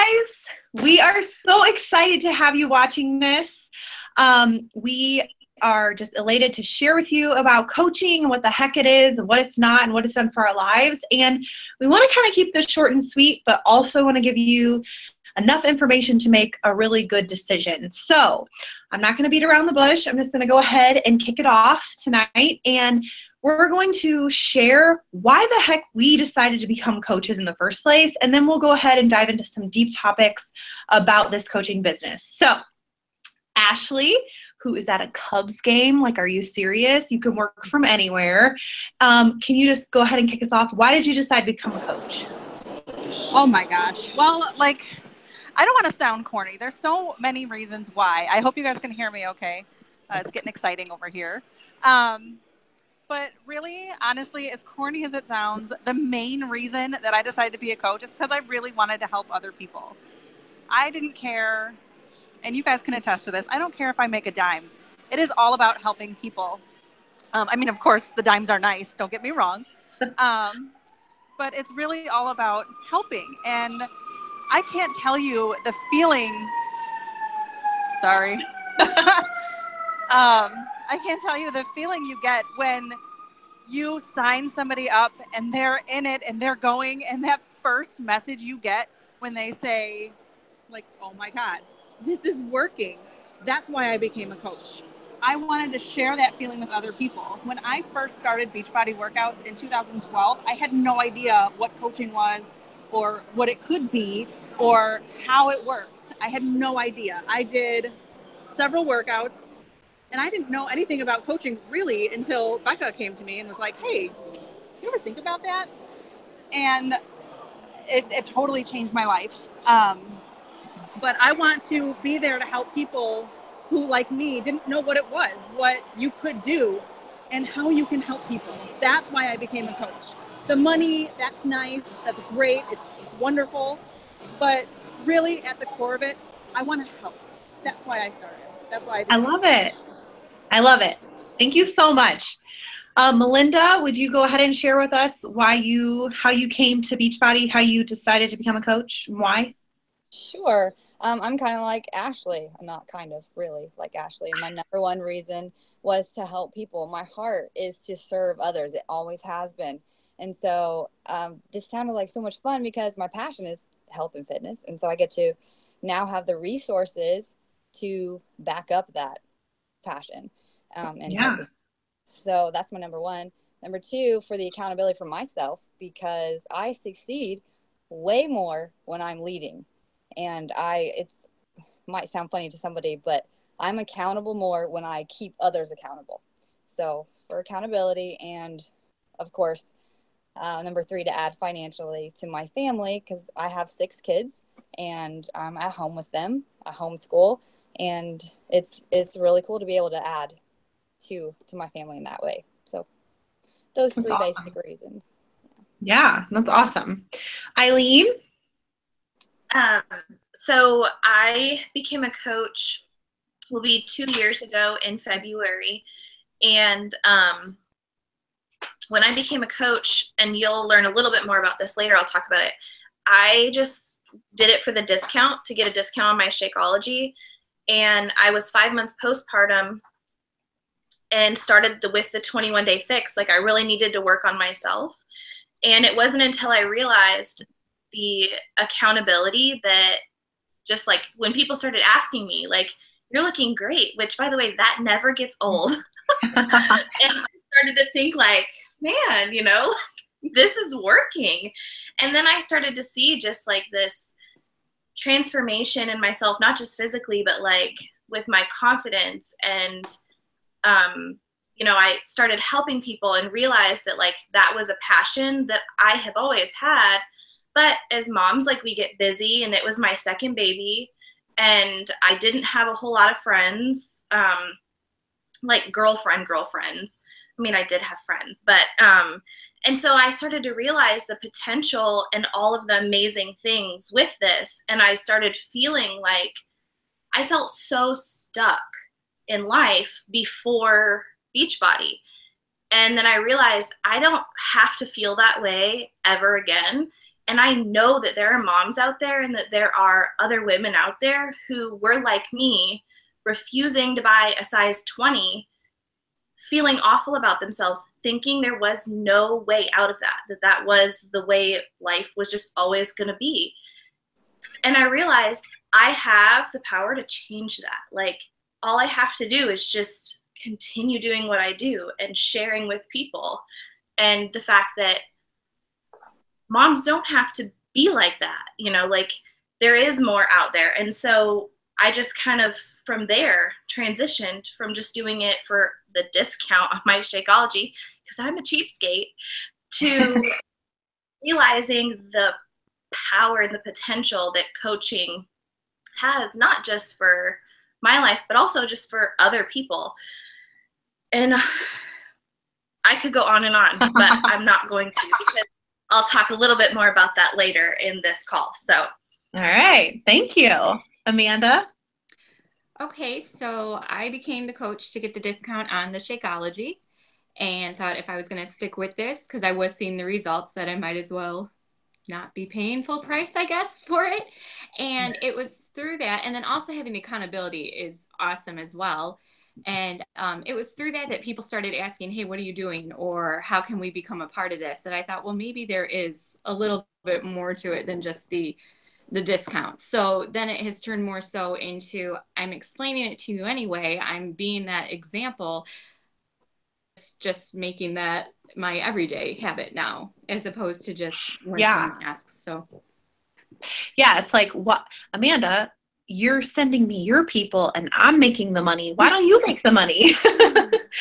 guys. We are so excited to have you watching this. We are just elated to share with you about coaching and what the heck it is and what it's not and what it's done for our lives. And we want to kind of keep this short and sweet, but also want to give you enough information to make a really good decision. So I'm not going to beat around the bush. I'm just going to go ahead and kick it off tonight. And we're going to share why the heck we decided to become coaches in the first place. And then we'll go ahead and dive into some deep topics about this coaching business. So Ashley, who is at a Cubs game, like, are you serious? You can work from anywhere. Can you just go ahead and kick us off? Why did you decide to become a coach? Oh my gosh. Well, I don't want to sound corny. There's so many reasons why. I hope you guys can hear me okay. It's getting exciting over here. But really, honestly, as corny as it sounds, the main reason that I decided to be a coach is because I really wanted to help other people. I didn't care, and you guys can attest to this, I don't care if I make a dime. It is all about helping people. Of course, the dimes are nice, don't get me wrong. But it's really all about helping. And I can't tell you the feeling. Sorry. I can't tell you the feeling you get when you sign somebody up and they're in it and they're going, and that first message you get when they say, like, oh my God, this is working. That's why I became a coach. I wanted to share that feeling with other people. When I first started Beachbody Workouts in 2012, I had no idea what coaching was or what it could be or how it worked. I had no idea. I did several workouts and I didn't know anything about coaching really until Becca came to me and was like, hey, you ever think about that? And it totally changed my life. But I want to be there to help people who, like me, didn't know what it was, what you could do, and how you can help people. That's why I became a coach. The money, that's nice, that's great, it's wonderful. But really, at the core of it, I want to help. That's why I started. That's why I became I love it. I love it. Thank you so much. Melinda, would you go ahead and share with us how you came to Beachbody, how you decided to become a coach, and why? Sure. I'm kind of like Ashley. I'm not kind of, really like Ashley. My number one reason was to help people. My heart is to serve others. It always has been. And so this sounded like so much fun because my passion is health and fitness. And so I get to now have the resources to back up that passion. So that's my number one. Number two, for the accountability for myself, because I succeed way more when I'm leading. And it might sound funny to somebody, but I'm accountable more when I keep others accountable. So for accountability, and of course, number three, to add financially to my family, because I have 6 kids and I'm at home with them. I homeschool, and it's really cool to be able to add to my family in that way. So those That's 3 awesome. basic reasons. Yeah, that's awesome. Eileen? So I became a coach, will be 2 years ago in February. And when I became a coach, and you'll learn a little bit more about this later, I'll talk about it. I just did it for the discount, to get a discount on my Shakeology. And I was 5 months postpartum and started with the 21-day fix. Like, I really needed to work on myself. And it wasn't until I realized the accountability that, just like when people started asking me, like, you're looking great, which, by the way, that never gets old. And I started to think, like, man, this is working. And then I started to see just like this transformation in myself, not just physically, but like with my confidence. And I started helping people and realized that, like, that was a passion that I have always had. But as moms, like, we get busy, and it was my second baby, and I didn't have a whole lot of friends, like girlfriends. I mean, I did have friends, but, and so I started to realize the potential and all of the amazing things with this. And I started feeling like I felt so stuck in life before Beachbody. And then I realized I don't have to feel that way ever again. And I know that there are moms out there and that there are other women out there who were like me, refusing to buy a size 20, feeling awful about themselves, thinking there was no way out of that, that was the way life was just always going to be. And I realized I have the power to change that. Like, all I have to do is just continue doing what I do and sharing with people. And the fact that moms don't have to be like that, like there is more out there. And so I just kind of from there transitioned from just doing it for the discount on my Shakeology, because I'm a cheapskate, to realizing the power and the potential that coaching has, not just for my life, but also just for other people. And I could go on and on, but I'm not going to, because I'll talk a little bit more about that later in this call. So, all right. Thank you. Amanda? Okay, so I became the coach to get the discount on the Shakeology, and thought if I was going to stick with this, because I was seeing the results, that I might as well not be paying full price, I guess, for it. And it was through that. And then also having the accountability is awesome as well. And it was through that that people started asking, hey, what are you doing? Or how can we become a part of this? And I thought, well, maybe there is a little bit more to it than just the discount. So then it has turned more so into, I'm explaining it to you anyway. I'm being that example. It's just making that my everyday habit now, as opposed to just when someone asks. So yeah, it's like, what, Amanda, you're sending me your people and I'm making the money. Why don't you make the money?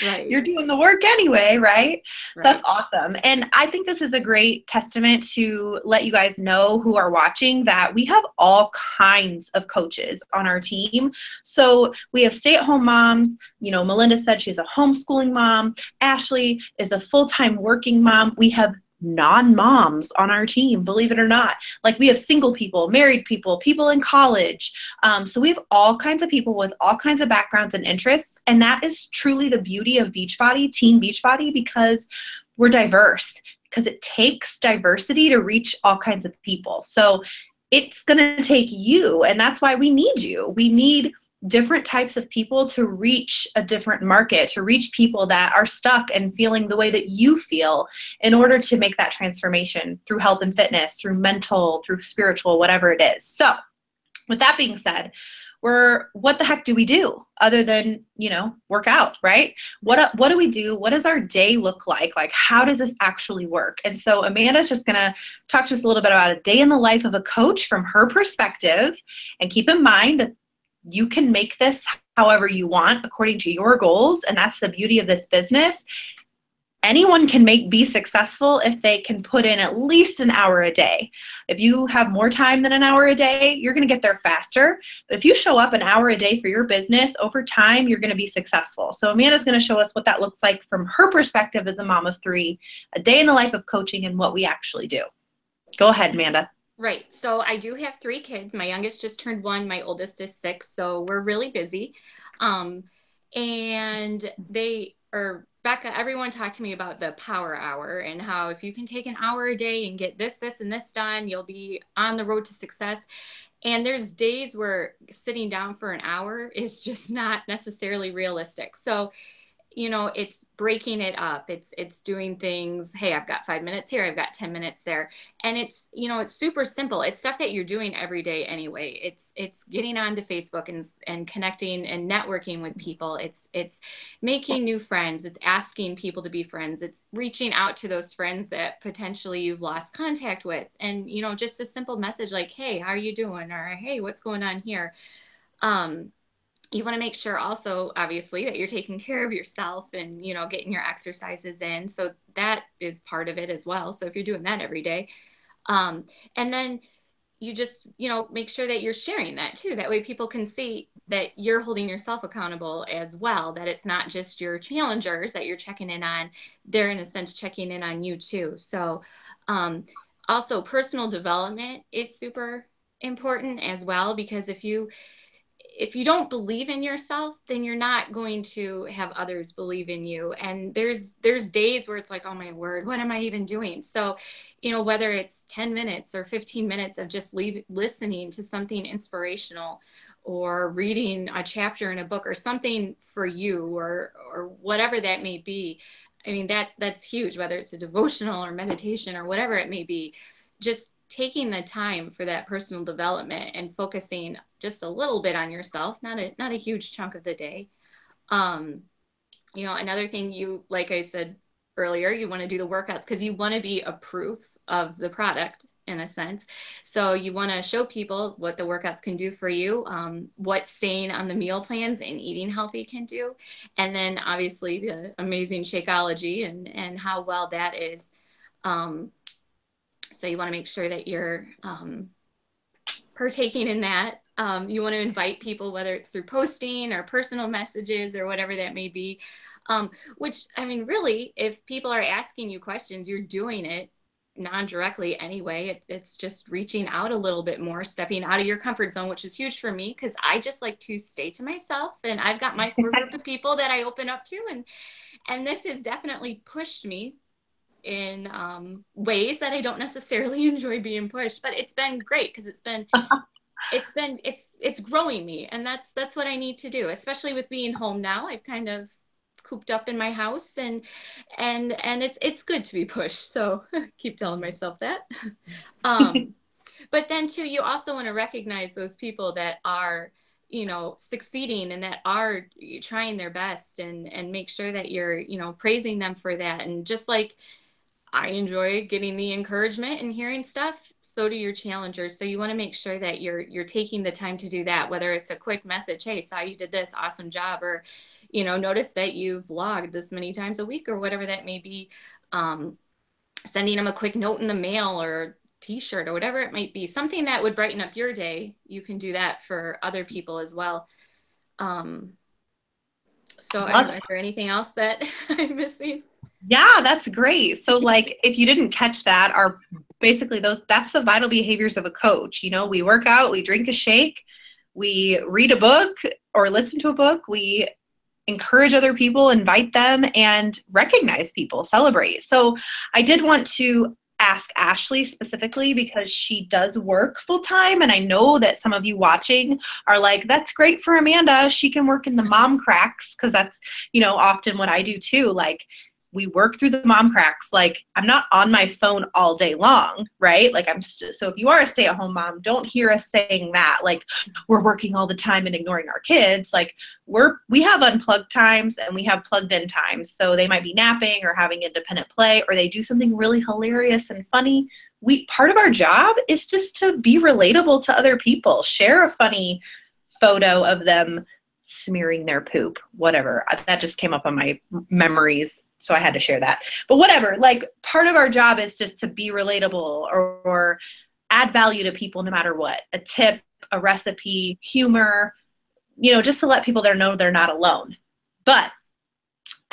Right. You're doing the work anyway, right? So Right. that's awesome. And I think this is a great testament to let you guys know who are watching that we have all kinds of coaches on our team. So we have stay-at-home moms. Melinda said she's a homeschooling mom. Ashley is a full-time working mom. We have non-moms on our team, believe it or not. Like, we have single people, married people, people in college. So we have all kinds of people with all kinds of backgrounds and interests. And that is truly the beauty of Beachbody, Team Beachbody, because we're diverse, because it takes diversity to reach all kinds of people. So it's going to take you, and that's why we need you. We need different types of people to reach a different market, to reach people that are stuck and feeling the way that you feel, in order to make that transformation through health and fitness, through mental, through spiritual, whatever it is. So with that being said, what the heck do we do other than, work out, right? What do we do? What does our day look like? Like, how does this actually work? And so Amanda's just going to talk to us a little bit about a day in the life of a coach from her perspective. And keep in mind that you can make this however you want according to your goals. And that's the beauty of this business. Anyone can be successful if they can put in at least an hour a day. If you have more time than an hour a day, you're going to get there faster. But if you show up an hour a day for your business, over time, you're going to be successful. So Amanda's going to show us what that looks like from her perspective as a mom of three, a day in the life of coaching, and what we actually do. Go ahead, Amanda. Right. So I do have 3 kids. My youngest just turned 1. My oldest is 6. So we're really busy. And Becca, everyone talked to me about the power hour and how if you can take an hour a day and get this, and this done, you'll be on the road to success. And there's days where sitting down for an hour is just not necessarily realistic. So it's breaking it up. It's doing things. Hey, I've got 5 minutes here. I've got 10 minutes there. And it's super simple. It's stuff that you're doing every day anyway. It's getting onto Facebook and connecting and networking with people. It's making new friends. It's asking people to be friends. It's reaching out to those friends that potentially you've lost contact with. And, just a simple message like, hey, how are you doing? Or, hey, what's going on here? You want to make sure also, obviously, that you're taking care of yourself and, getting your exercises in. So that is part of it as well. So if you're doing that every day, and then you just, make sure that you're sharing that too. That way people can see that you're holding yourself accountable as well, that it's not just your challengers that you're checking in on. They're in a sense checking in on you too. So also personal development is super important as well, because if you if you don't believe in yourself, then you're not going to have others believe in you. And there's days where it's like, oh my word, what am I even doing? So, you know, whether it's 10 minutes or 15 minutes of just listening to something inspirational, or reading a chapter in a book, or something for you, or whatever that may be. I mean, that's huge, whether it's a devotional or meditation or whatever it may be. Just taking the time for that personal development and focusing just a little bit on yourself, not a huge chunk of the day. You know, another thing, you, like I said earlier, you want to do the workouts because you want to be a proof of the product, in a sense. So you want to show people what the workouts can do for you, what staying on the meal plans and eating healthy can do. And then obviously the amazing Shakeology and how well that is. So you want to make sure that you're partaking in that. You want to invite people, whether it's through posting or personal messages or whatever that may be. Which, I mean, really, if people are asking you questions, you're doing it non-directly anyway. It's just reaching out a little bit more, stepping out of your comfort zone, which is huge for me because I just like to stay to myself, and I've got my core group of people that I open up to, and this has definitely pushed me in ways that I don't necessarily enjoy being pushed, but it's been great because it's growing me, and that's what I need to do, especially with being home now. I've kind of cooped up in my house, and it's good to be pushed. So keep telling myself that. But then too, you also want to recognize those people that are, you know, succeeding and that are trying their best, and make sure that you're, you know, praising them for that. And just like I enjoy getting the encouragement and hearing stuff, so do your challengers. So you want to make sure that you're taking the time to do that, whether it's a quick message, hey, saw you did this, awesome job, or, you know, notice that you've vlogged this many times a week, or whatever that may be. Sending them a quick note in the mail, or t-shirt, or whatever it might be, something that would brighten up your day. You can do that for other people as well. So I don't know, is there anything else that I'm missing? Yeah, that's great. So like, if you didn't catch that, are basically that's the vital behaviors of a coach. You know, we work out, we drink a shake, we read a book or listen to a book, we encourage other people, invite them, and recognize people, celebrate. So I did want to ask Ashley specifically because she does work full time, and I know that some of you watching are like, that's great for Amanda, she can work in the mom cracks, because that's, you know, often what I do too. Like, we work through the mom cracks. Like, I'm not on my phone all day long, right? Like, so if you are a stay-at-home mom, don't hear us saying that, like, we're working all the time and ignoring our kids. Like, we have unplugged times and we have plugged in times. So they might be napping or having independent play, or they do something really hilarious and funny. Part of our job is just to be relatable to other people, share a funny photo of them smearing their poop, whatever. That just came up on my memories, so I had to share that. But whatever, like, part of our job is just to be relatable, or add value to people no matter what. A tip, a recipe, humor, you know, just to let people know they're not alone. But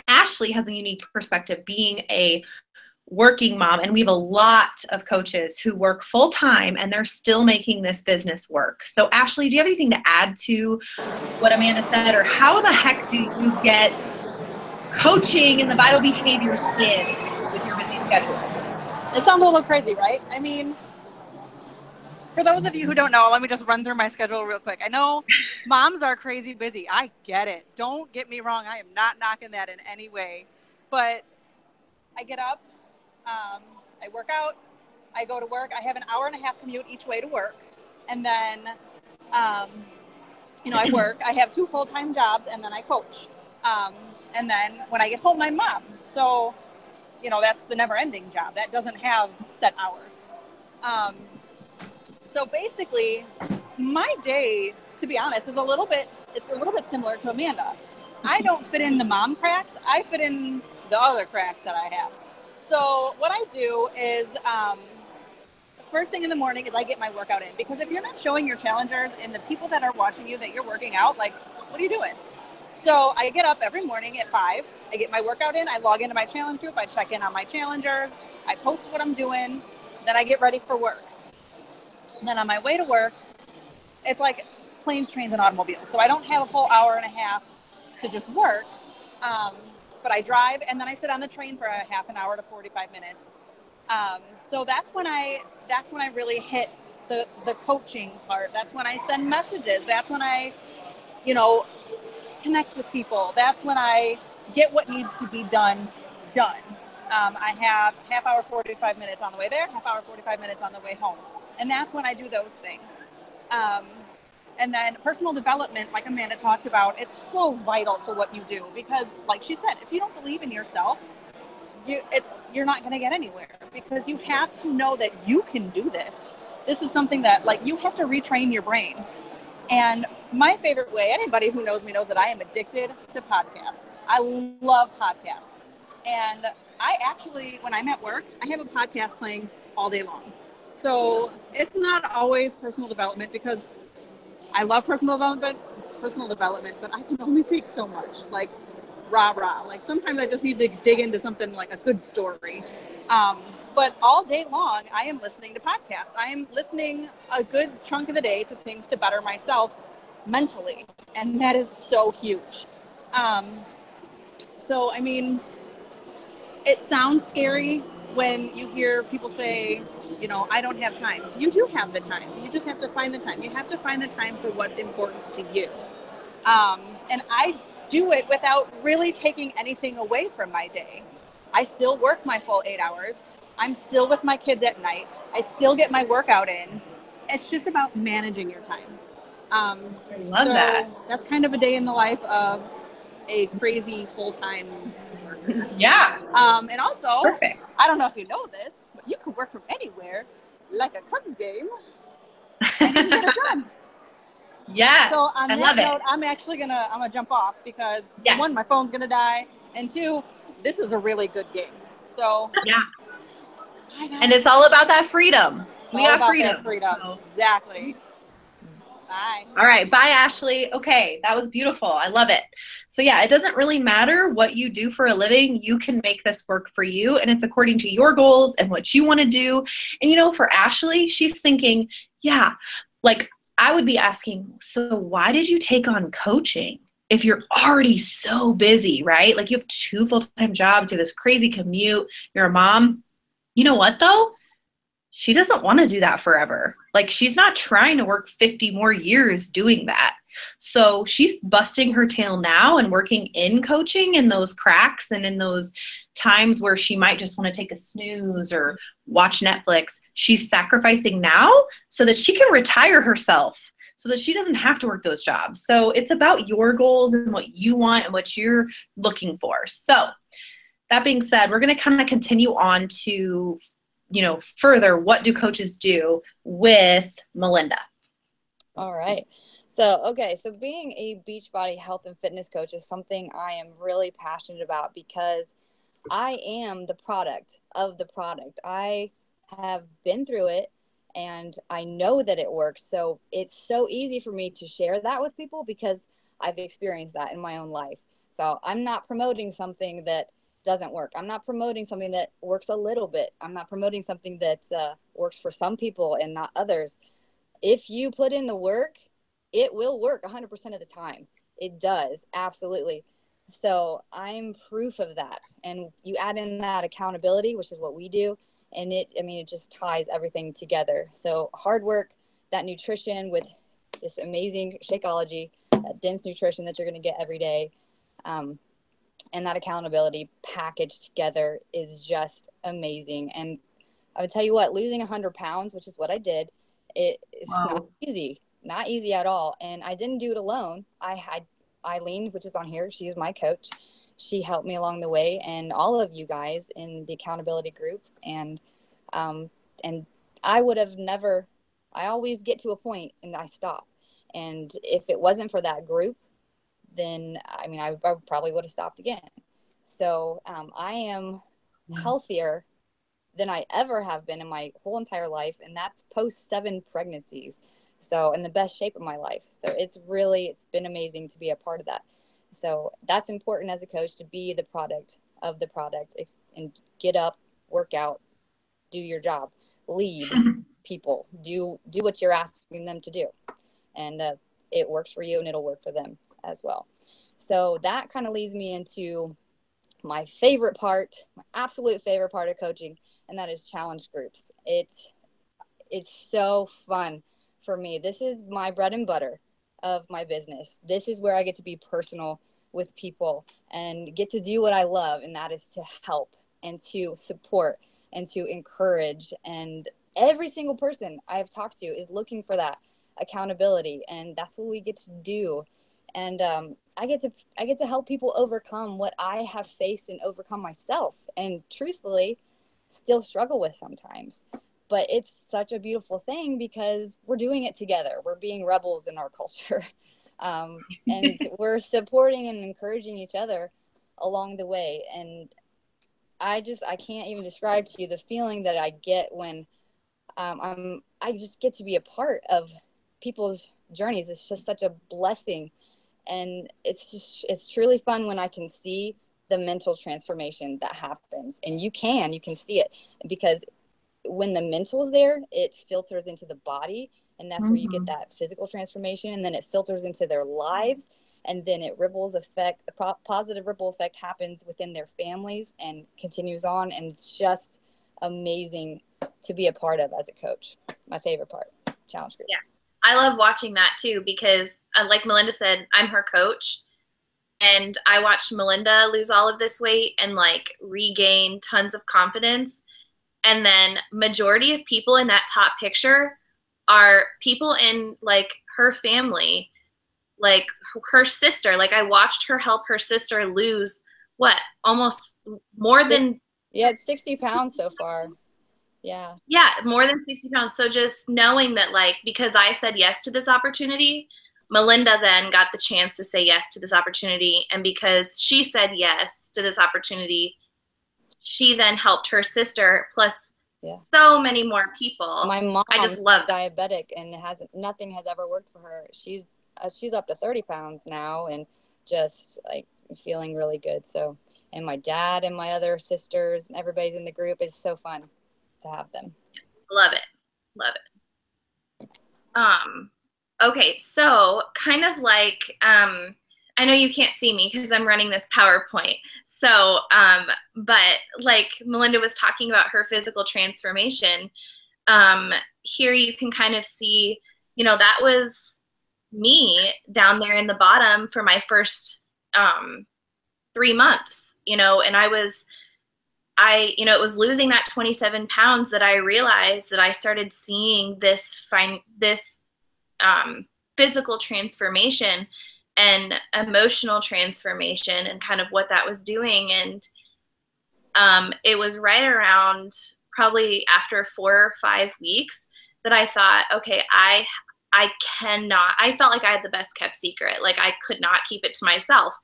Ashley has a unique perspective being a working mom, and we have a lot of coaches who work full time and they're still making this business work. So Ashley, do you have anything to add to what Amanda said, or how the heck do you get coaching and the vital behaviors in with your busy schedule? It sounds a little crazy, right? I mean, for those of you who don't know, let me just run through my schedule real quick. I know moms are crazy busy. I get it. Don't get me wrong. I am not knocking that in any way. But I get up, I work out, I go to work. I have an hour-and-a-half commute each way to work. And then, you know, I work. I have 2 full-time jobs, and then I coach. And then when I get home, I'm mom. So, you know, that's the never-ending job. That doesn't have set hours. So basically, my day, to be honest, it's a little bit similar to Amanda. I don't fit in the mom cracks. I fit in the other cracks that I have. So what I do is, the first thing in the morning is I get my workout in, because if you're not showing your challengers and the people that are watching you that you're working out, like, what are you doing? So I get up every morning at 5, I get my workout in, I log into my challenge group, I check in on my challengers, I post what I'm doing, then I get ready for work. And then on my way to work, it's like planes, trains, and automobiles. So I don't have a full hour and a half to just work. But I drive, and then I sit on the train for a half an hour to 45 minutes. So that's when I really hit the coaching part. That's when I send messages. That's when I, connect with people. That's when I get what needs to be done. I have half hour, 45 minutes on the way there, half hour, 45 minutes on the way home. And that's when I do those things. And then personal development, like Amanda talked about, it's so vital to what you do, because like she said, if you don't believe in yourself, you're not going to get anywhere, because you have to know that you can do this. This is something that you have to retrain your brain. And my favorite way, anybody who knows me knows that I am addicted to podcasts. I love podcasts. And I actually, when I'm at work, I have a podcast playing all day long. So it's not always personal development, because I love personal development, but I can only take so much, rah. Sometimes I just need to dig into something like a good story. But all day long, I am listening to podcasts. I am listening a good chunk of the day to things to better myself mentally. And that is so huge. So, I mean, it sounds scary when you hear people say, I don't have time. You do have the time. You just have to find the time. You have to find the time for what's important to you. And I do it without really taking anything away from my day. I still work my full 8 hours. I'm still with my kids at night. I still get my workout in. It's just about managing your time. I love that. That's kind of a day in the life of a crazy full-time worker. Yeah. And also, Perfect. I don't know if you know this, but you can work from anywhere, like a Cubs game, and you can get it done. Yeah. So on that note, I'm gonna jump off, because one, my phone's gonna die, and two, this is a really good game. So yeah. And it's all about that freedom. We got freedom. So. Exactly. Bye. All right. Bye, Ashley. Okay. That was beautiful. I love it. So yeah, it doesn't really matter what you do for a living. You can make this work for you, and it's according to your goals and what you want to do. And for Ashley, she's thinking, I would be asking, so why did you take on coaching if you're already so busy, right? You have 2 full-time jobs, you have this crazy commute, you're a mom. You know what though? She doesn't want to do that forever. She's not trying to work 50 more years doing that. So she's busting her tail now and working in coaching in those cracks and in those times where she might just want to take a snooze or watch Netflix. She's sacrificing now so that she can retire herself, so that she doesn't have to work those jobs. So it's about your goals and what you want and what you're looking for. So that being said, we're going to kind of continue on to, further, what do coaches do with Melinda? All right. So being a Beachbody health and fitness coach is something I am really passionate about, because I am the product of the product. I have been through it, and I know that it works. So it's so easy for me to share that with people, because I've experienced that in my own life. So I'm not promoting something that doesn't work. I'm not promoting something that works a little bit. I'm not promoting something that works for some people and not others. If you put in the work, it will work 100% of the time. It does. Absolutely. So I'm proof of that. And you add in that accountability, which is what we do. And it just ties everything together. So hard work, that nutrition with this amazing Shakeology, that dense nutrition that you're going to get every day, and that accountability packaged together is just amazing. And I would tell you what, losing 100 pounds, which is what I did, it's not easy at all. And I didn't do it alone. I had Eileen, which is on here. She's my coach. She helped me along the way, and all of you guys in the accountability groups. And I would have never, I always get to a point and I stop. And if it wasn't for that group, then I probably would have stopped again. So I am healthier than I ever have been in my whole entire life. And that's post 7 pregnancies. So in the best shape of my life. So it's been amazing to be a part of that. So that's important as a coach, to be the product of the product, and get up, work out, do your job, lead people, do what you're asking them to do. And it works for you and it'll work for them as well. So that kind of leads me into my favorite part, my absolute favorite part of coaching, and that is challenge groups. It's so fun for me. This is my bread and butter of my business. This is where I get to be personal with people and get to do what I love, and that is to help and to support and to encourage. And every single person I've talked to is looking for that accountability, and that's what we get to do. And I get to help people overcome what I have faced and overcome myself, and truthfully still struggle with sometimes. But it's such a beautiful thing because we're doing it together. We're being rebels in our culture. And we're supporting and encouraging each other along the way. And I can't even describe to you the feeling that I get when I just get to be a part of people's journeys. It's just such a blessing. And it's truly fun when I can see the mental transformation that happens. And you can see it, because when the mental is there, it filters into the body, and that's where you get that physical transformation, and then it filters into their lives, and then it a positive ripple effect happens within their families and continues on. And it's just amazing to be a part of as a coach. My favorite part, challenge groups. Yeah. I love watching that too, because like Melinda said, I'm her coach, and I watched Melinda lose all of this weight and like regain tons of confidence. And then majority of people in that top picture are people in like her family, like her sister. Like I watched her help her sister lose almost more than. Yeah, it's 60 pounds so far. Yeah. Yeah, more than 60 pounds. So just knowing that, like, because I said yes to this opportunity, Melinda then got the chance to say yes to this opportunity. And because she said yes to this opportunity, she then helped her sister, plus so many more people. My mom, I just love diabetic, and nothing has ever worked for her. She's up to 30 pounds now, and just like feeling really good. So, and my dad and my other sisters and everybody's in the group. It's so fun to have them. Love it. Okay, so kind of like, I know you can't see me because I'm running this PowerPoint. So, but like Melinda was talking about her physical transformation, here you can kind of see, that was me down there in the bottom for my first 3 months, and it was losing that 27 pounds that I realized that I started seeing this physical transformation and emotional transformation and kind of what that was doing. And it was right around probably after 4 or 5 weeks that I thought, okay, I felt like I had the best kept secret. Like I could not keep it to myself.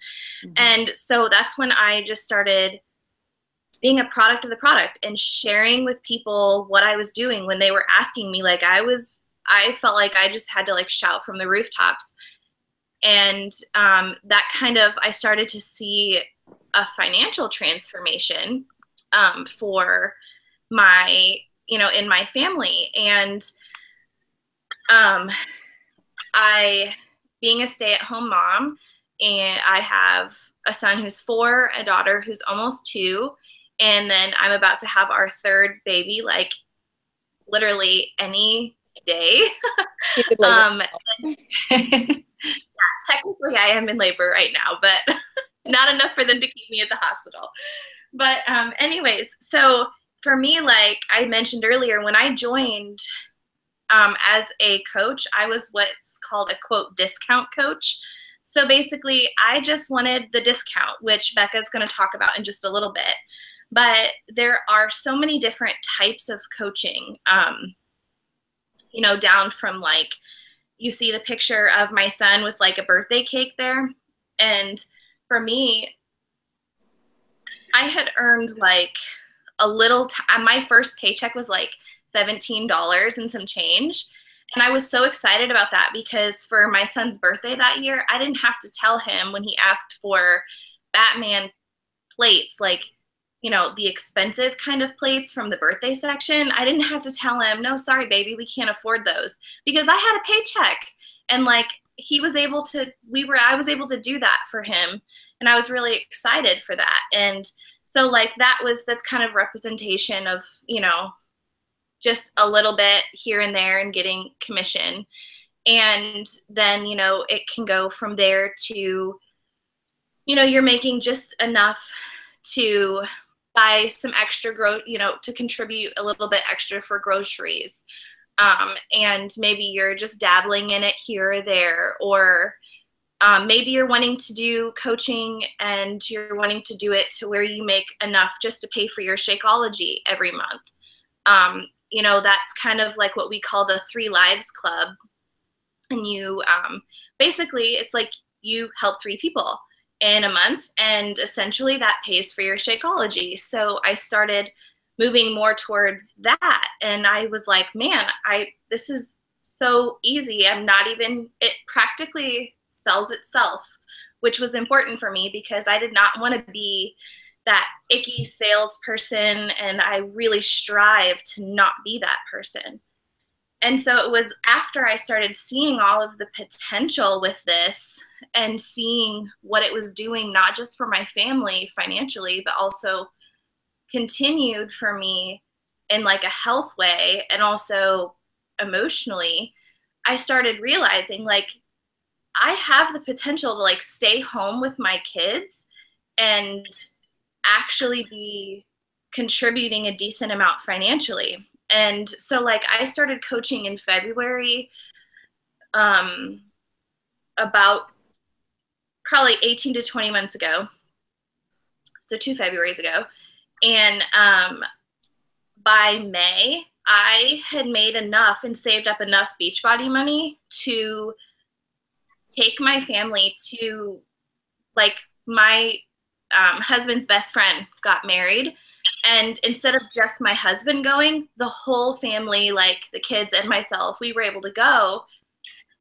Mm-hmm. And so that's when I just started being a product of the product and sharing with people what I was doing when they were asking me. Like I felt like I just had to like shout from the rooftops. And that kind of, I started to see a financial transformation for my, in my family. And I, being a stay-at-home mom, and I have a son who's 4, a daughter who's almost 2, and then I'm about to have our 3rd baby, like literally any day. Technically I am in labor right now, but not enough for them to keep me at the hospital. But anyways, so for me, like I mentioned earlier, when I joined as a coach, I was what's called a quote discount coach. So basically I just wanted the discount, which Becca's going to talk about in just a little bit. But there are so many different types of coaching, down from like, you see the picture of my son with like a birthday cake there. And for me, I had earned like a little, my first paycheck was like $17 and some change. And I was so excited about that because for my son's birthday that year, I didn't have to tell him when he asked for Batman plates, like, the expensive kind of plates from the birthday section. I didn't have to tell him, no, sorry, baby, we can't afford those, because I had a paycheck. And like, he was able to, I was able to do that for him. And I was really excited for that. And so like that's kind of representation of, you know, just a little bit here and there and getting commission. And then, you know, it can go from there to, you know, you're making just enough to buy some extra to contribute a little bit extra for groceries. And maybe you're just dabbling in it here or there, or maybe you're wanting to do coaching and you're wanting to do it to where you make enough just to pay for your Shakeology every month. You know, that's kind of like what we call the 3 Lives Club. And you basically, it's like you help 3 people in a month, and essentially that pays for your Shakeology. So I started moving more towards that, and I was like, man, this is so easy. It practically sells itself, which was important for me because I did not want to be that icky salesperson, and I really strive to not be that person. And so it was after I started seeing all of the potential with this and seeing what it was doing, not just for my family financially, but also continued for me in like a health way and also emotionally, I started realizing like I have the potential to like stay home with my kids and actually be contributing a decent amount financially. And so like I started coaching in February, about probably 18 to 20 months ago. So 2 Februarys ago. And by May, I had made enough and saved up enough Beachbody money to take my family to, like, my husband's best friend got married. And instead of just my husband going, the whole family, like the kids and myself, we were able to go.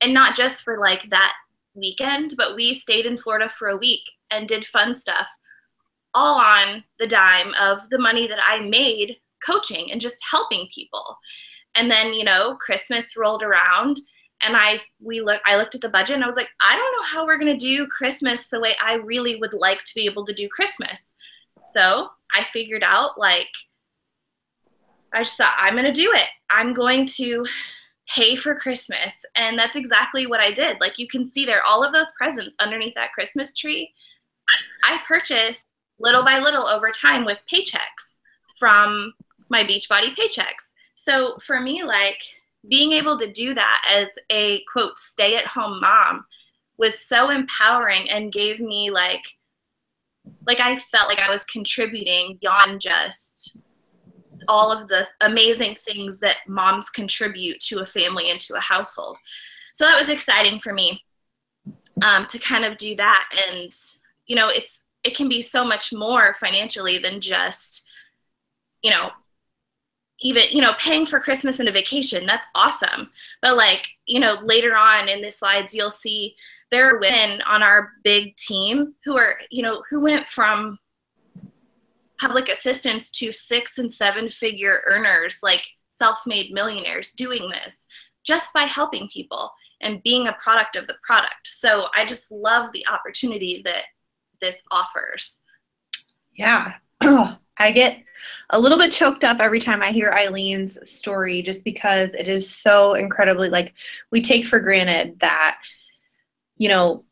And not just for like that weekend, but we stayed in Florida for a week and did fun stuff, all on the dime of the money that I made coaching and just helping people. And then, you know, Christmas rolled around and I looked at the budget and I was like, I don't know how we're going to do Christmas the way I really would like to be able to do Christmas. So I figured out, like, I just thought, I'm going to do it. I'm going to pay for Christmas. And that's exactly what I did. Like, you can see there, all of those presents underneath that Christmas tree, I purchased little by little over time with paychecks from my Beachbody paychecks. So for me, like, being able to do that as a, quote, stay-at-home mom was so empowering and gave me, like I felt like I was contributing beyond just all of the amazing things that moms contribute to a family and to a household. So that was exciting for me to kind of do that. And, you know, it can be so much more financially than just, you know, even, you know, paying for Christmas and a vacation. That's awesome. But, like, you know, later on in the slides, you'll see there are women on our big team who are, you know, who went from public assistants to 6- and 7-figure earners, like self-made millionaires, doing this just by helping people and being a product of the product. So I just love the opportunity that this offers. Yeah. I get a little bit choked up every time I hear Eileen's story, just because it is so incredibly, like, we take for granted that, you know,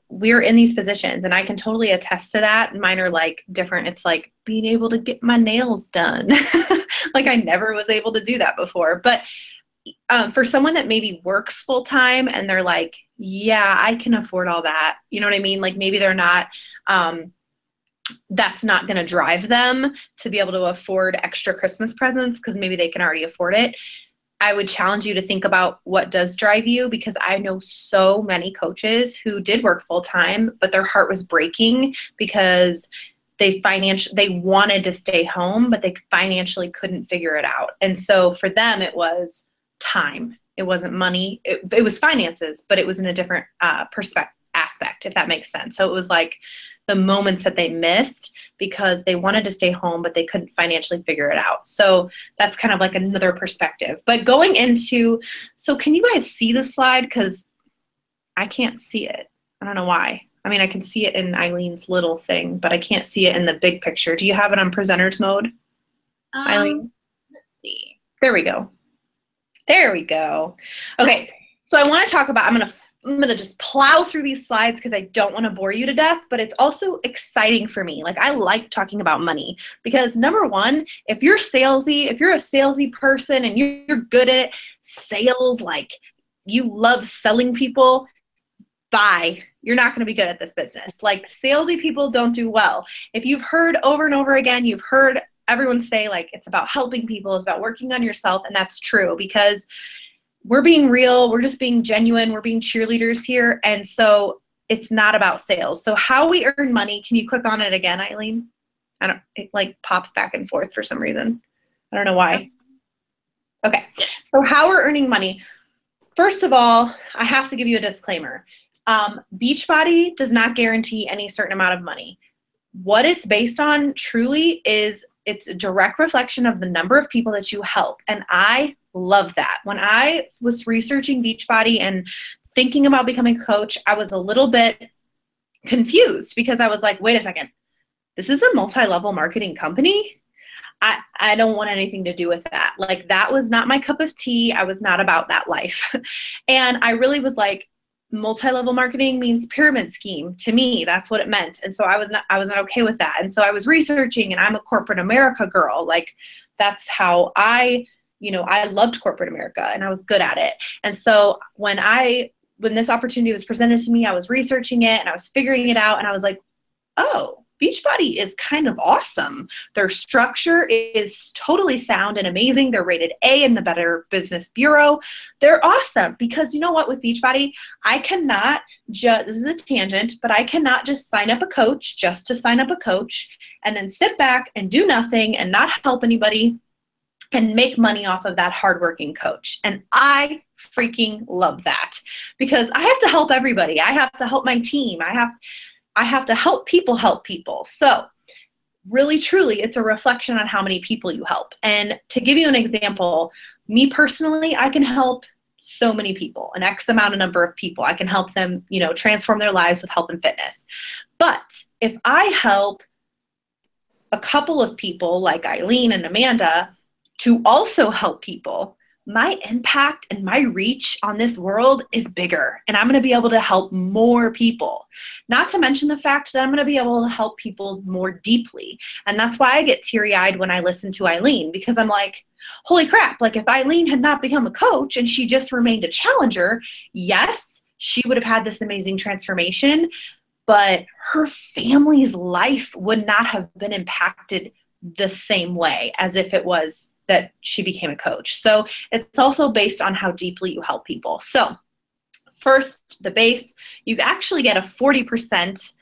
we're in these positions, and I can totally attest to that. Mine are like different. It's like being able to get my nails done. Like, I never was able to do that before. But for someone that maybe works full time and they're like, yeah, I can afford all that. You know what I mean? Like, maybe they're not, that's not going to drive them to be able to afford extra Christmas presents because maybe they can already afford it. I would challenge you to think about what does drive you, because I know so many coaches who did work full time, but their heart was breaking because they wanted to stay home, but they financially couldn't figure it out. And so for them, it was time. It wasn't money. It was finances, but it was in a different aspect, if that makes sense. So it was like the moments that they missed because they wanted to stay home, but they couldn't financially figure it out. So that's kind of like another perspective. But going into, so can you guys see the slide? Because I can't see it. I don't know why. I mean, I can see it in Eileen's little thing, but I can't see it in the big picture. Do you have it on presenters mode, Eileen? Let's see. There we go. There we go. Okay, so I want to talk about, I'm gonna just plow through these slides because I don't want to bore you to death, but it's also exciting for me. Like, I like talking about money because, number one, if you're a salesy person and you're good at sales, like you love selling people, bye. You're not going to be good at this business. Like, salesy people don't do well. If you've heard over and over again, you've heard everyone say, like, it's about helping people, it's about working on yourself, and that's true because we're being real, we're just being genuine, we're being cheerleaders here, and so it's not about sales. So how we earn money, can you click on it again, Eileen? It like pops back and forth for some reason. I don't know why. Okay, so how we're earning money. First of all, I have to give you a disclaimer. Beachbody does not guarantee any certain amount of money. What it's based on truly is it's a direct reflection of the number of people that you help. And I love that. When I was researching Beachbody and thinking about becoming a coach, I was a little bit confused because I was like, wait a second, this is a multi-level marketing company? I don't want anything to do with that. Like, that was not my cup of tea. I was not about that life. And I really was like, multi-level marketing means pyramid scheme to me. That's what it meant. And so I was not okay with that. And so I was researching, and I'm a corporate America girl. Like, that's how I loved corporate America and I was good at it. And so when this opportunity was presented to me, I was researching it and I was figuring it out, and I was like, oh, Beachbody is kind of awesome. Their structure is totally sound and amazing. They're rated A in the Better Business Bureau. They're awesome because, you know what, with Beachbody, I cannot just, this is a tangent, but I cannot just sign up a coach just to sign up a coach and then sit back and do nothing and not help anybody and make money off of that hardworking coach. And I freaking love that because I have to help everybody. I have to help my team. I have to help people. So really, truly, it's a reflection on how many people you help. And to give you an example, me personally, I can help so many people, an X amount of number of people. I can help them, transform their lives with health and fitness. But if I help a couple of people like Eileen and Amanda to also help people, my impact and my reach on this world is bigger, and I'm going to be able to help more people. Not to mention the fact that I'm going to be able to help people more deeply. And that's why I get teary-eyed when I listen to Eileen, because I'm like, holy crap, like if Eileen had not become a coach and she just remained a challenger, yes, she would have had this amazing transformation, but her family's life would not have been impacted the same way as if it was that she became a coach. So it's also based on how deeply you help people. So first, the base, you actually get a 40%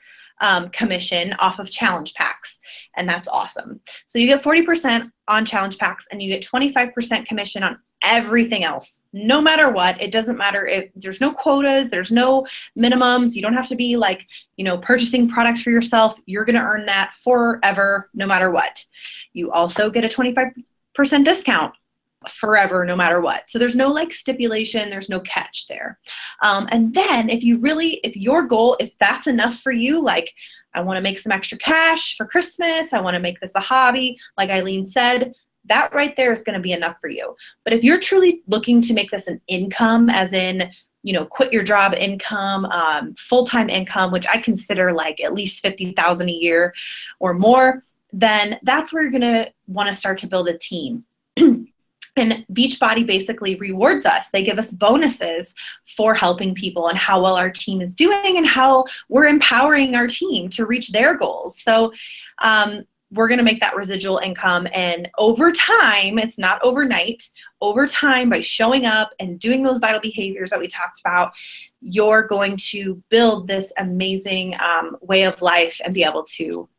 commission off of challenge packs, and that's awesome. So you get 40% on challenge packs, and you get 25% commission on everything else, no matter what. It doesn't matter if there's no quotas, there's no minimums. You don't have to be like, purchasing products for yourself. You're going to earn that forever, no matter what. You also get a 25% discount forever, no matter what. So there's no like stipulation, there's no catch there. And then if your goal, if that's enough for you, like I want to make some extra cash for Christmas, I want to make this a hobby, like Eileen said, that right there is going to be enough for you. But if you're truly looking to make this an income, as in, quit your job income, full-time income, which I consider like at least $50,000 a year or more, then that's where you're going to want to start to build a team. And Beachbody basically rewards us. They give us bonuses for helping people and how well our team is doing and how we're empowering our team to reach their goals. So we're going to make that residual income. And over time, it's not overnight, over time, by showing up and doing those vital behaviors that we talked about, you're going to build this amazing way of life and be able to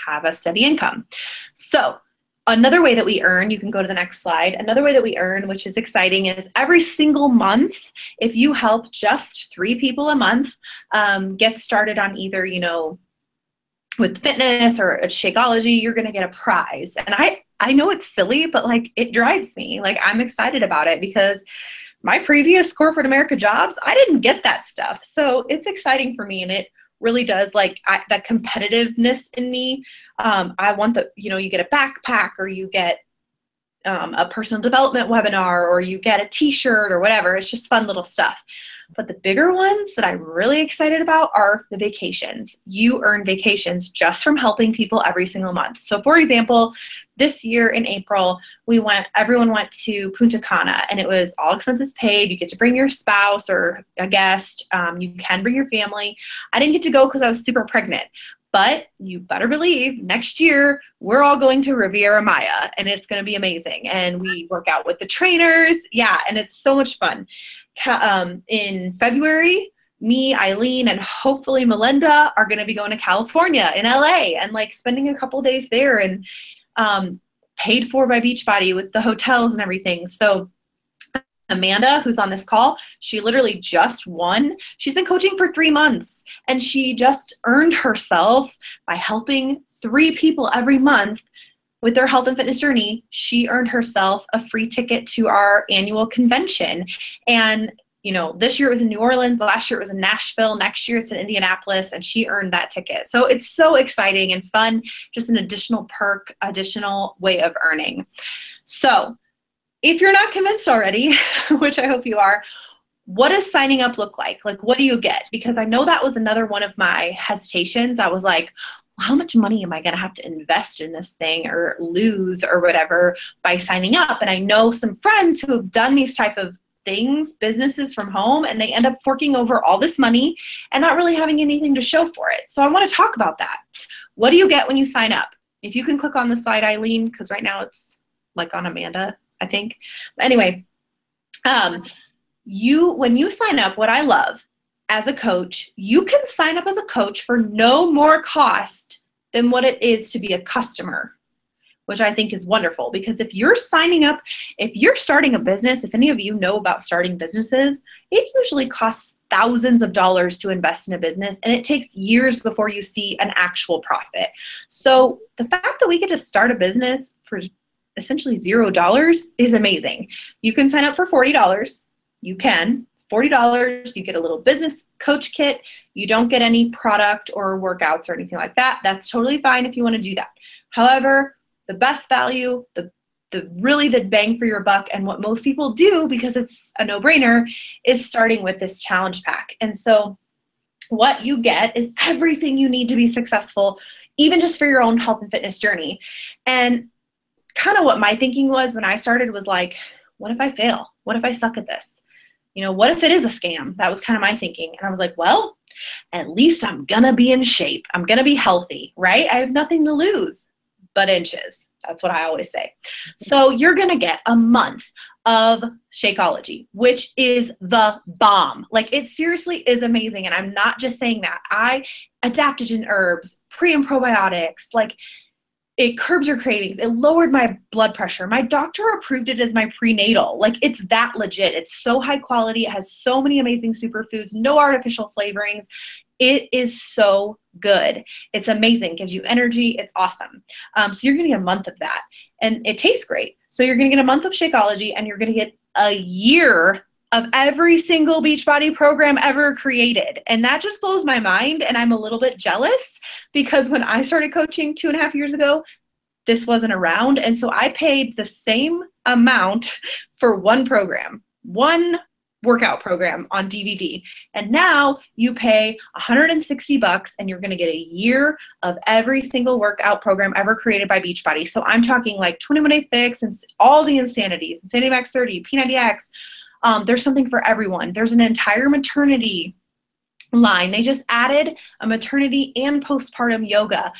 have a steady income. So another way that we earn, you can go to the next slide. Another way that we earn, which is exciting, is every single month, if you help just 3 people a month get started on either, with fitness or a Shakeology, you're going to get a prize. And I know it's silly, but like it drives me. Like I'm excited about it because my previous corporate America jobs, I didn't get that stuff. So it's exciting for me, and it really does, like, that competitiveness in me. I want you get a backpack, or you get a personal development webinar, or you get a t-shirt or whatever. It's just fun little stuff. But the bigger ones that I'm really excited about are the vacations. You earn vacations just from helping people every single month. So for example, this year in April, everyone went to Punta Cana, and it was all expenses paid. You get to bring your spouse or a guest. You can bring your family. I didn't get to go because I was super pregnant. But you better believe next year we're all going to Riviera Maya, and it's going to be amazing. And we work out with the trainers. Yeah, and it's so much fun. In February, me, Eileen, and hopefully Melinda are going to be going to California in LA and like spending a couple days there, and paid for by Beachbody with the hotels and everything. So Amanda, who's on this call, she literally just won. She's been coaching for 3 months, and she just earned herself by helping 3 people every month with their health and fitness journey. She earned herself a free ticket to our annual convention. And, this year it was in New Orleans, last year it was in Nashville, next year it's in Indianapolis, and she earned that ticket. So it's so exciting and fun, just an additional perk, additional way of earning. So if you're not convinced already, which I hope you are, what does signing up look like? Like, what do you get? Because I know that was another one of my hesitations. I was like, well, how much money am I going to have to invest in this thing or lose or whatever by signing up? And I know some friends who have done these type of things, businesses from home, and they end up forking over all this money and not really having anything to show for it. So I want to talk about that. What do you get when you sign up? If you can click on the slide, Eileen, because right now it's like on Amanda, I think. Anyway, when you sign up, what I love as a coach, you can sign up as a coach for no more cost than what it is to be a customer, which I think is wonderful. Because if you're signing up, if you're starting a business, if any of you know about starting businesses, it usually costs thousands of dollars to invest in a business, and it takes years before you see an actual profit. So the fact that we get to start a business for essentially $0 is amazing. You can sign up for $40. You can. $40. You get a little business coach kit. You don't get any product or workouts or anything like that. That's totally fine if you want to do that. However, the best value, the bang for your buck, and what most people do because it's a no-brainer, is starting with this challenge pack. And so what you get is everything you need to be successful, even just for your own health and fitness journey. And kind of what my thinking was when I started was like, what if I fail? What if I suck at this? What if it is a scam? That was kind of my thinking. And I was like, well, at least I'm going to be in shape. I'm going to be healthy, right? I have nothing to lose but inches. That's what I always say. So you're going to get a month of Shakeology, which is the bomb. Like, it seriously is amazing. And I'm not just saying that. Adaptogen herbs, pre and probiotics, like, it curbs your cravings. It lowered my blood pressure. My doctor approved it as my prenatal. Like, it's that legit. It's so high quality. It has so many amazing superfoods, no artificial flavorings. It is so good. It's amazing. Gives you energy. It's awesome. So you're going to get a month of that. And it tastes great. So you're going to get a month of Shakeology, and you're going to get a year of every single Beachbody program ever created. And that just blows my mind. And I'm a little bit jealous because when I started coaching 2.5 years ago, this wasn't around. And so I paid the same amount for one program, one workout program on DVD. And now you pay $160 and you're going to get a year of every single workout program ever created by Beachbody. So I'm talking like 21 Day Fix and all the insanities, Insanity Max 30, P90X. There's something for everyone. There's an entire maternity line. They just added a maternity and postpartum yoga.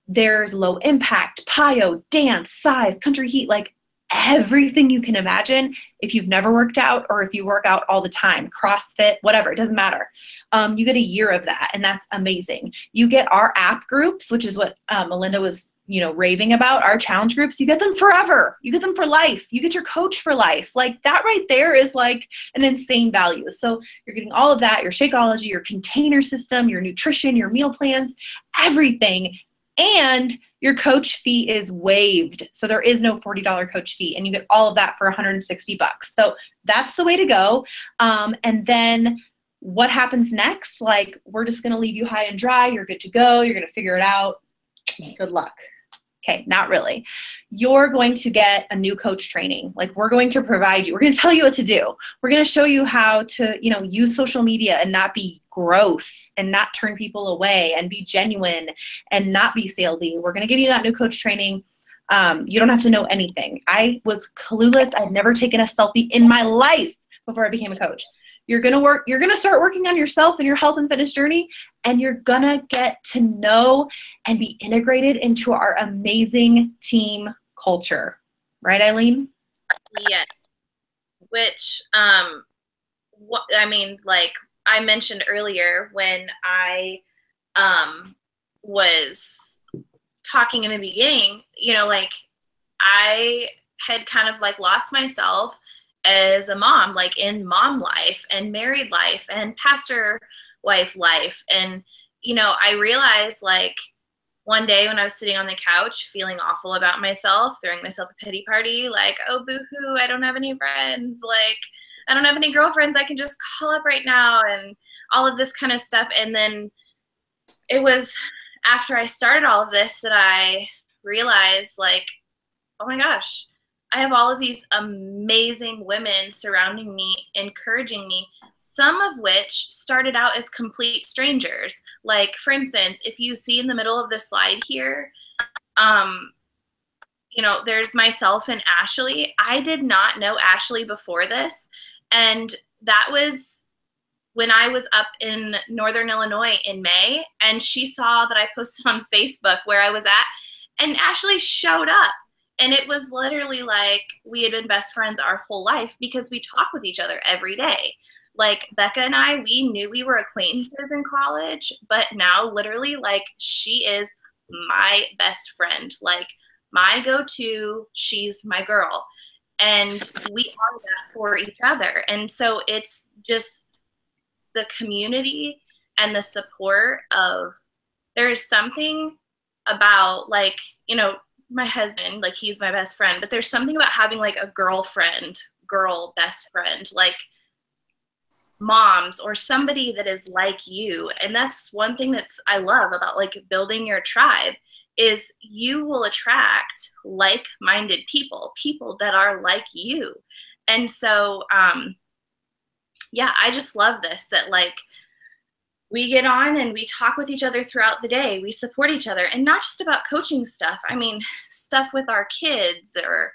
There's low impact, PiYo, dance, size, country heat, like everything you can imagine. If you've never worked out or if you work out all the time, CrossFit, whatever, it doesn't matter. You get a year of that, and that's amazing. You get our app groups, which is what Melinda was raving about, our challenge groups. You get them forever. You get them for life. You get your coach for life. Like, that right there is like an insane value. So you're getting all of that, your Shakeology, your container system, your nutrition, your meal plans, everything And your coach fee is waived. So there is no $40 coach fee, and you get all of that for $160. So that's the way to go. And then what happens next? Like, we're just going to leave you high and dry. You're good to go. You're going to figure it out. Good luck. Okay, not really. You're going to get a new coach training. Like, we're going to provide you, we're going to tell you what to do. We're going to show you how to, use social media and not be gross and not turn people away and be genuine and not be salesy. We're going to give you that new coach training. You don't have to know anything. I was clueless. I'd never taken a selfie in my life before I became a coach. You're going to start working on yourself and your health and fitness journey, and you're going to get to know and be integrated into our amazing team culture. Right, Eileen? Yeah. Which, like I mentioned earlier when I was talking in the beginning, I had kind of like lost myself as a mom, like in mom life and married life and pastor wife life. And, I realized like one day when I was sitting on the couch feeling awful about myself, throwing myself a pity party, like, oh, boo-hoo, I don't have any friends. Like, I don't have any girlfriends I can just call up right now and all of this kind of stuff. And then it was after I started all of this that I realized like, oh my gosh, I have all of these amazing women surrounding me, encouraging me, some of which started out as complete strangers. Like, for instance, if you see in the middle of the slide here, there's myself and Ashley. I did not know Ashley before this. And that was when I was up in Northern Illinois in May. And she saw that I posted on Facebook where I was at. And Ashley showed up. And it was literally like we had been best friends our whole life because we talk with each other every day. Like Becca and I, we knew we were acquaintances in college, but now literally like she is my best friend, like my go-to, she's my girl. And we are that for each other. And so it's just the community and the support of, there is something about like, my husband, like he's my best friend, but there's something about having like a girl best friend, like moms or somebody that is like you. And that's one thing I love about like building your tribe is you will attract like-minded people that are like you. And so, I just love this, that like, we get on and we talk with each other throughout the day. We support each other, and not just about coaching stuff. I mean, stuff with our kids or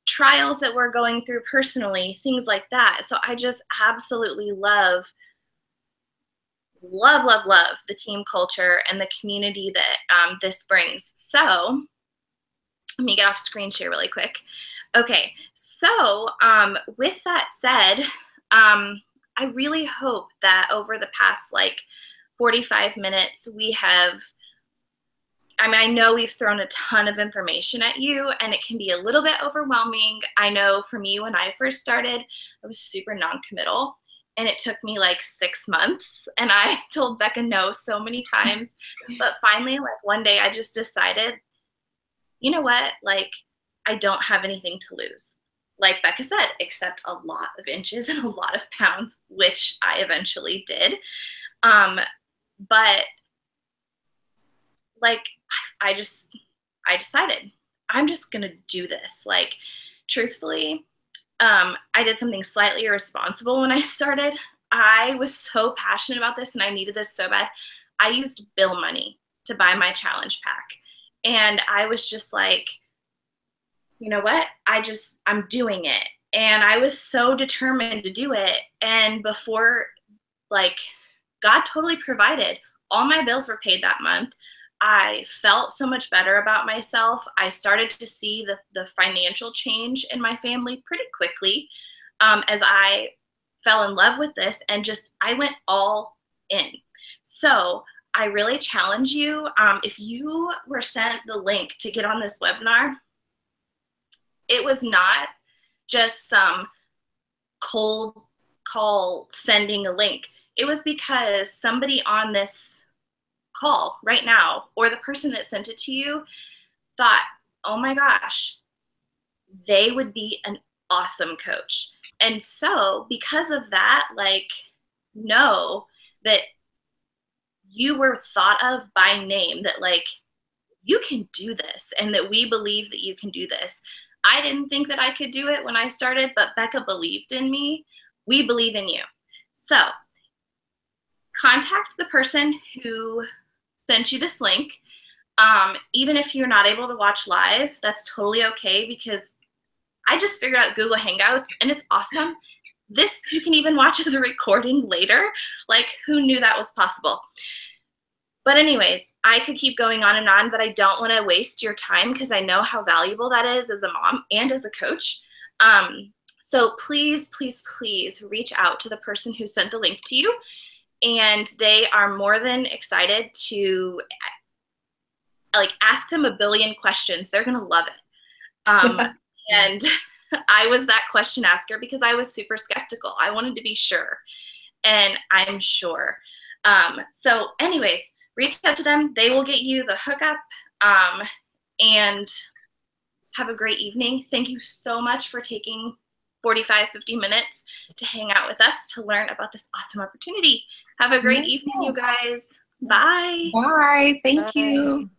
trials that we're going through personally, things like that. So I just absolutely love the team culture and the community that this brings. So let me get off screen share really quick. Okay, so with that said, I really hope that over the past like 45 minutes I know we've thrown a ton of information at you and it can be a little bit overwhelming. I know for me, when I first started, I was super non-committal and it took me like 6 months and I told Becca no so many times, but finally like one day I just decided, you know what, like I don't have anything to lose. Like Becca said, except a lot of inches and a lot of pounds, which I eventually did. But like, I decided I'm just going to do this. Like, truthfully, I did something slightly irresponsible when I started. I was so passionate about this and I needed this so bad. I used bill money to buy my challenge pack. And I was just like, you know what? I'm doing it. And I was so determined to do it. And before, like, God totally provided. All my bills were paid that month. I felt so much better about myself. I started to see the financial change in my family pretty quickly as I fell in love with this and I went all in. So I really challenge you, if you were sent the link to get on this webinar, it was not just some cold call sending a link. It was because somebody on this call right now, or the person that sent it to you thought, oh my gosh, they would be an awesome coach. And so because of that, like, know that you were thought of by name, that like, you can do this, and that we believe that you can do this. I didn't think that I could do it when I started, but Becca believed in me. We believe in you. So contact the person who sent you this link. Even if you're not able to watch live, that's totally okay, because I just figured out Google Hangouts and it's awesome. This you can even watch as a recording later. Like, who knew that was possible? But anyways, I could keep going on and on, but I don't want to waste your time because I know how valuable that is as a mom and as a coach. So please, please, please reach out to the person who sent the link to you, and they are more than excited to like ask them a billion questions. They're going to love it. And I was that question asker because I was super skeptical. I wanted to be sure, and I'm sure. So anyways, reach out to them. They will get you the hookup, and have a great evening. Thank you so much for taking 45, 50 minutes to hang out with us to learn about this awesome opportunity. Have a great evening, you guys. Bye. Bye. Thank Bye. you.